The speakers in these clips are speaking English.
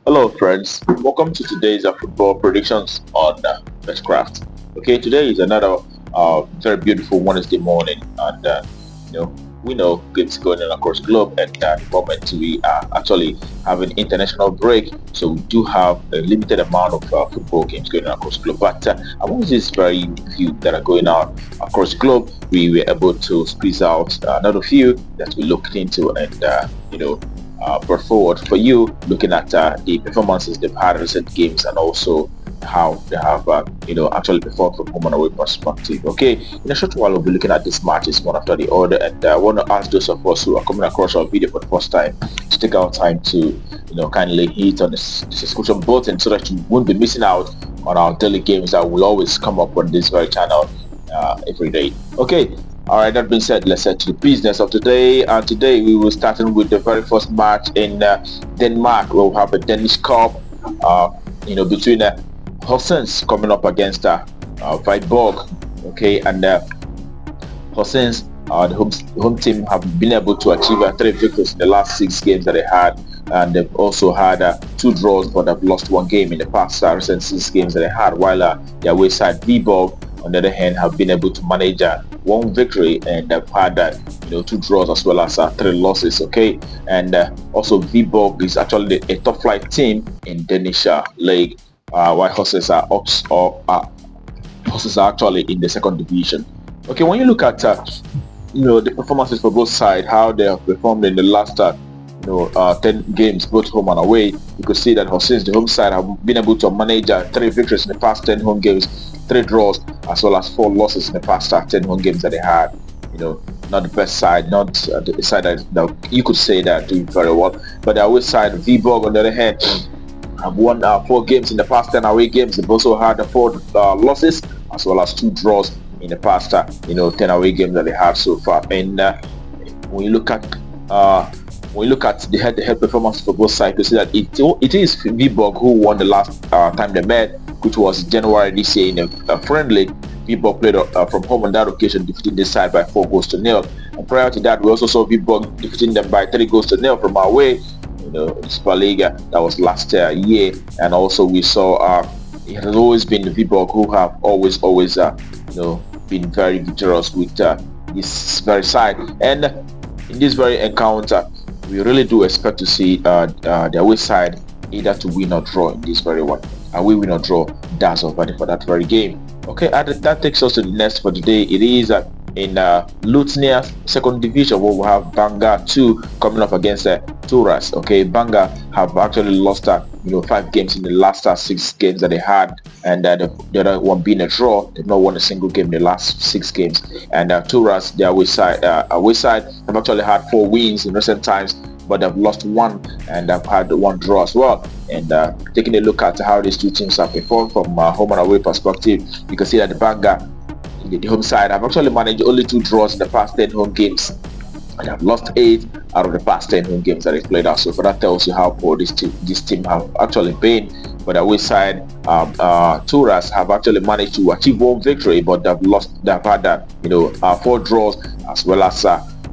Hello, friends. Welcome to today's football predictions on Betkraft. Okay, today is another very beautiful Wednesday morning, and you know we know games going on across the globe, and at the moment we are actually having international break, so we do have a limited amount of football games going on across the globe. But among these very few that are going on across the globe, we were able to squeeze out another few that we looked into, and brought forward for you, looking at the performances they've had in recent games and also how they have actually performed from home and away perspective. Okay, in a short while we'll be looking at these matches one after the other, and I want to ask those of us who are coming across our video for the first time to take our time to kindly hit on the subscription button so that you won't be missing out on our daily games that will always come up on this very channel every day. Okay, all right, that being said, let's head to the business of today. And today we will starting with the very first match in Denmark. We'll have a Danish Cup, between Horsens coming up against Viborg. Okay, and Horsens, the home team, have been able to achieve 3 victories in the last 6 games that they had, and they've also had 2 draws, but they've lost 1 game in the past recent 6 games that they had. While their away side Viborg, on the other hand, have been able to manage 1 victory, and they've had 2 draws as well as 3 losses. Okay, and also Viborg is actually a top flight team in Danish league, while Horses are actually in the second division. Okay, when you look at the performances for both sides, how they have performed in the last 10 games, both home and away, you could see that Horsens, the home side, have been able to manage 3 victories in the past 10 home games, 3 draws, as well as 4 losses in the past 10 home games that they had. Not the best side, not the side that you could say that doing very well. But the away side, Viborg, on the other hand, have won 4 games in the past 10 away games. They've also had 4 losses as well as 2 draws in the past 10 away games that they have so far. And when you look at the head-to-head performance for both sides, you see that it is Viborg who won the last time they met, which was January this year in a friendly. Viborg played from home on that occasion, defeating this side by 4 goals to 0. And prior to that, we also saw Viborg defeating them by 3 goals to 0 from our way. Superliga, that was last year, and also we saw it has always been Viborg who have always been very victorious with this very side. And in this very encounter, we really do expect to see the away side either to win or draw in this very one. We win or draw, that's our verdict for that very game. Okay, that takes us to the next for today. It is in Lutnia second division, where we have Banga 2 coming up against Tauras. Okay, Banga have actually lost 5 games in the last 6 games that they had, and the other one being a draw. They've not won a single game in the last 6 games. And Tauras, their away side, have actually had 4 wins in recent times, but they've lost 1 and they've had 1 draw as well. And taking a look at how these 2 teams have performed from home and away perspective, you can see that the Banga, the home side, have actually managed only 2 draws in the past 10 home games, and have lost 8 out of the past 10 home games that they've played out. So for that tells you how poor this team have actually been. But the away side, Tauras have actually managed to achieve 1 victory, but they've had 4 draws, as well as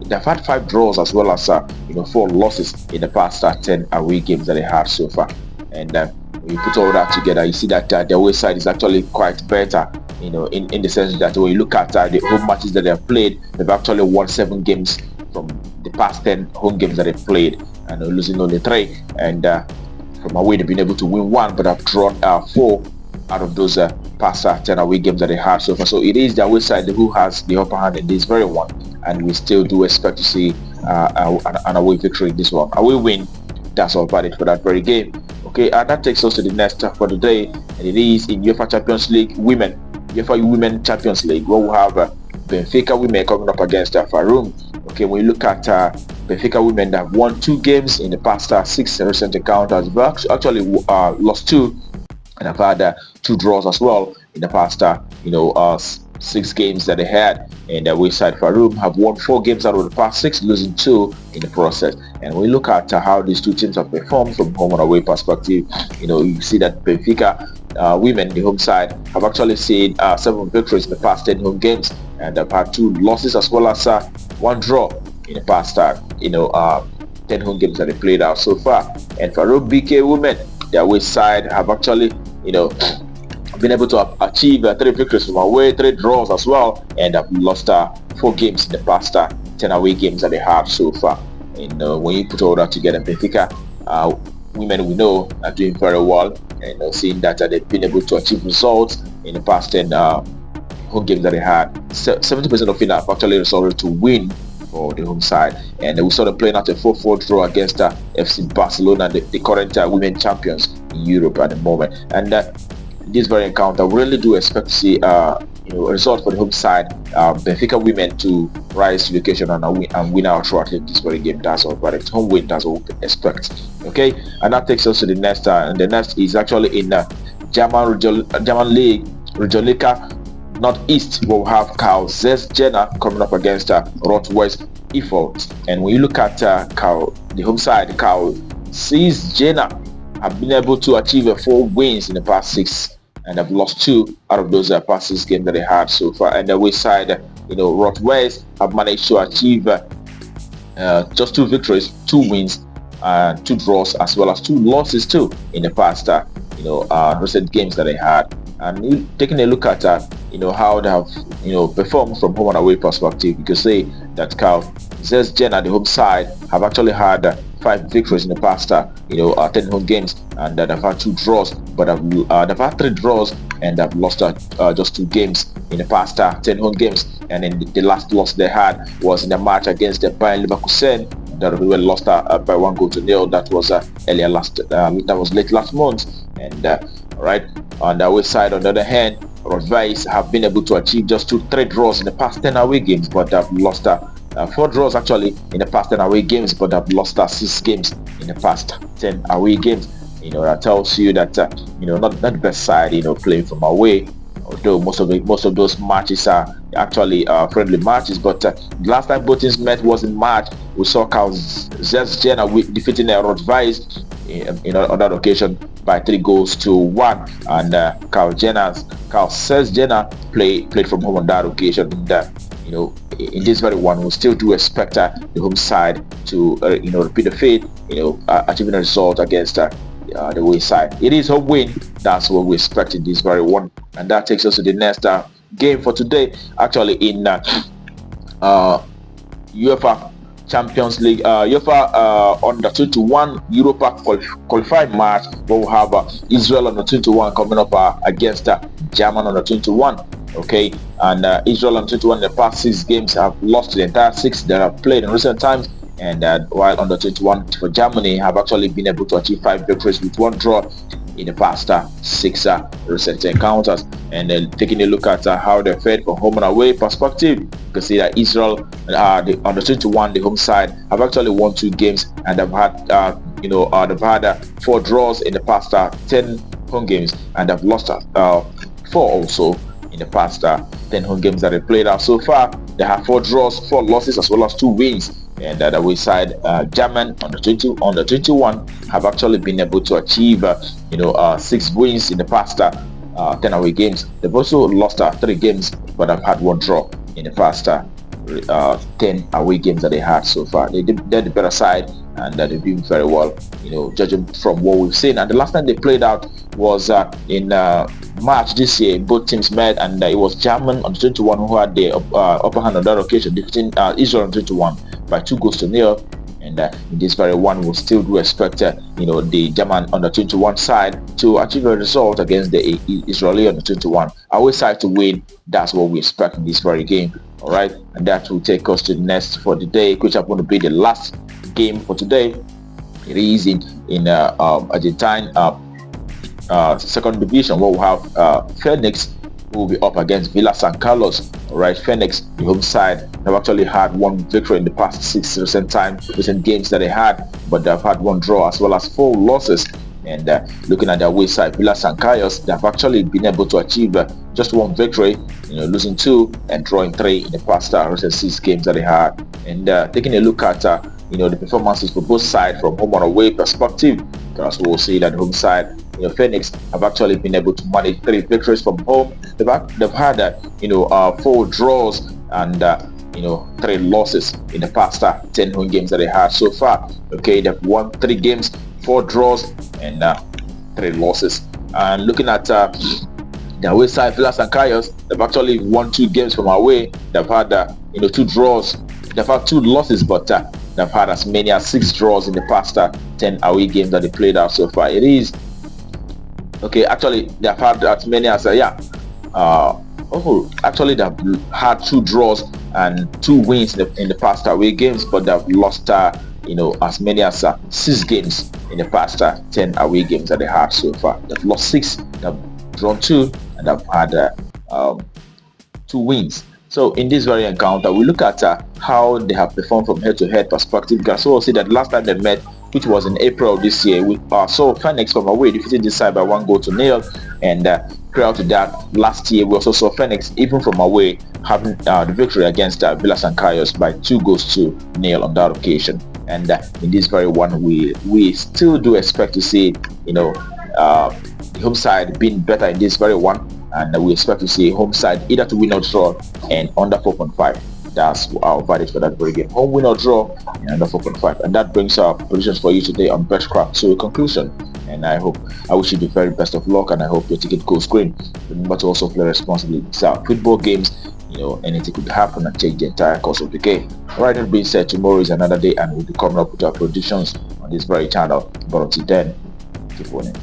they've had 5 draws, as well as 4 losses in the past 10 away games that they had so far. And when you put all that together, you see that the away side is actually quite better, in the sense that when you look at the home matches that they have played, they've actually won 7 games from the past 10 home games that they've played, and losing only 3. And from away, they've been able to win 1, but have drawn 4 out of those past 10 away games that they had so far. So it is the away side who has the upper hand in this very one, and we still do expect to see an away victory in this one. Away win, that's all about it for that very game. Okay, and that takes us to the next for the day, and it is in UEFA Champions League Women. UEFA Women Champions League, where we have Benfica Women coming up against Farum. Okay, when you look at Benfica Women, that have won 2 games in the past 6 recent encounters. They've actually lost 2, and have had 2 draws as well in the past 6 games that they had. And the away side Farum have won 4 games out of the past 6, losing 2 in the process. And when you look at how these 2 teams have performed from home and away perspective, you see that Benfica women, the home side, have actually seen 7 victories in the past 10 home games, and they've had 2 losses as well as 1 draw in the past 10 home games that they played out so far. And for BK women, the away side have actually, been able to achieve 3 victories from away, 3 draws as well, and have lost 4 games in the past 10 away games that they have so far. And when you put all that together, Benfica women we know are doing very well, and seeing that they've been able to achieve results in the past 10 home games that they had. 70% of it have actually resulted to win for the home side, and we saw them playing out a 4-4 draw against FC Barcelona, the current women champions in Europe at the moment. And this very encounter, we really do expect to see a result for the home side, Benfica women to rise to the occasion and win out throughout this very game. That's all, but it's home win, that's what we expect. Okay, and that takes us to the next, and the next is actually in German League, Regionalliga Northeast. We'll have Jena coming up against Rot-Weiß Erfurt. And when you look at the home side, Jena have been able to achieve 4 wins in the past 6, and have lost 2 out of those past 6 games that they had so far. And the away side, Rot-Weiß have managed to achieve just 2 victories, 2 wins, 2 draws, as well as 2 losses too in the past recent games that they had. And taking a look at how they have performed from home and away perspective, you can say that Jena, the home side, have actually had 5 victories in the past 10 home games, and they've had 2 draws, but they've had 3 draws and they've lost just 2 games in the past 10 home games. And then the last loss they had was in the match against the Bayern Leverkusen that we were lost by 1-0. That was that was late last month. And right on the away side, on the other hand, Rot-Weiß have been able to achieve just 3 draws in the past 10 away games, but they've lost 4 draws actually in the past 10 away games, but they've lost 6 games in the past 10 away games. That tells you that not the best side playing from away, although most of those matches are actually friendly matches. But the last time both teams met was in March. We saw Jena defeating Rot-Weiß on that occasion by 3-1, and Jena played from home on that occasion. And in this very one, we still do expect the home side to repeat the fate, achieving a result against the away side. It is home win, that's what we expect in this very one. And that takes us to the next game for today, actually in UEFA Champions League, UEFA under 21 Europa qualifying match. We'll have Israel under 21 coming up against German under 21. Okay, and Israel under 21 in the past 6 games have lost the entire 6 that have played in recent times, and while under 21 for Germany have actually been able to achieve 5 victories with 1 draw in the past 6 recent encounters. And then taking a look at how they fared from home and away perspective, you can see that Israel, the under 21, the home side, have actually won 2 games, and they've had they've had 4 draws in the past 10 home games, and they've lost 4 also in the past 10 home games that they played out so far. They have 4 draws, 4 losses, as well as 2 wins. And the away side, German under 21 have actually been able to achieve 6 wins in the past 10 away games. They've also lost 3 games, but have had 1 draw in the past 10 away games that they had so far. They're the better side, and they're doing very well, judging from what we've seen. And the last time they played out was in March this year. Both teams met, and it was German under 21 who had the upper hand on that occasion, defeating Israel under 21 by 2-0. And in this very one, we'll still do expect the German under 21 side to achieve a result against the Israeli under 21 away side to win. That's what we expect in this very game. All right, and that will take us to the next for the day, which are going to be the last game for today. It is in Argentine second division, where we have Fenix who will be up against Villa San Carlos. All right, Fenix, the home side, have actually had 1 victory in the past 6 recent games that they had, but they've had 1 draw as well as 4 losses. And looking at their away side, Villa San Carlos, they have actually been able to achieve just 1 victory, losing 2 and drawing 3 in the past recent 6 games that they had. And taking a look at the performances for both sides from home and away perspective, because we'll see that the home side, Fenix have actually been able to manage 3 victories from home. They've had 4 draws and 3 losses in the past 10 home games that they had so far. Okay, they've won 3 games, 4 draws, and 3 losses. And looking at the away side, Villas and Caius, they've actually won 2 games from away. They've had 2 draws. They've had 2 losses, but they've had as many as 6 draws in the past 10 away games that they played out so far. It is okay. Actually, they've had as many as actually they've had 2 draws and 2 wins in the past away games, but they've lost as many as 6 games in the past 10 away games that they had so far. They've lost 6, they've drawn 2, and they've had 2 wins. So in this very encounter, we look at how they have performed from head-to-head perspective. You can also see that last time they met, which was in April this year, we saw Fenix from away defeated this side by 1-0, and prior to that, last year we also saw Fenix even from away having the victory against Villas and Caius by 2-0 on that occasion. And in this very one, we still do expect to see the home side being better in this very one, and we expect to see home side either to win or draw and under 4.5. That's our verdict for that very game. Home win or draw and under 4.5. And that brings our predictions for you today on Betkraft to a conclusion. And I wish you the very best of luck, and I hope your ticket goes green. Remember to also play responsibly. So football games, anything could happen and change the entire course of the game. Alright, that being said, tomorrow is another day and we'll be coming up with our predictions on this very channel. But until then, keep winning.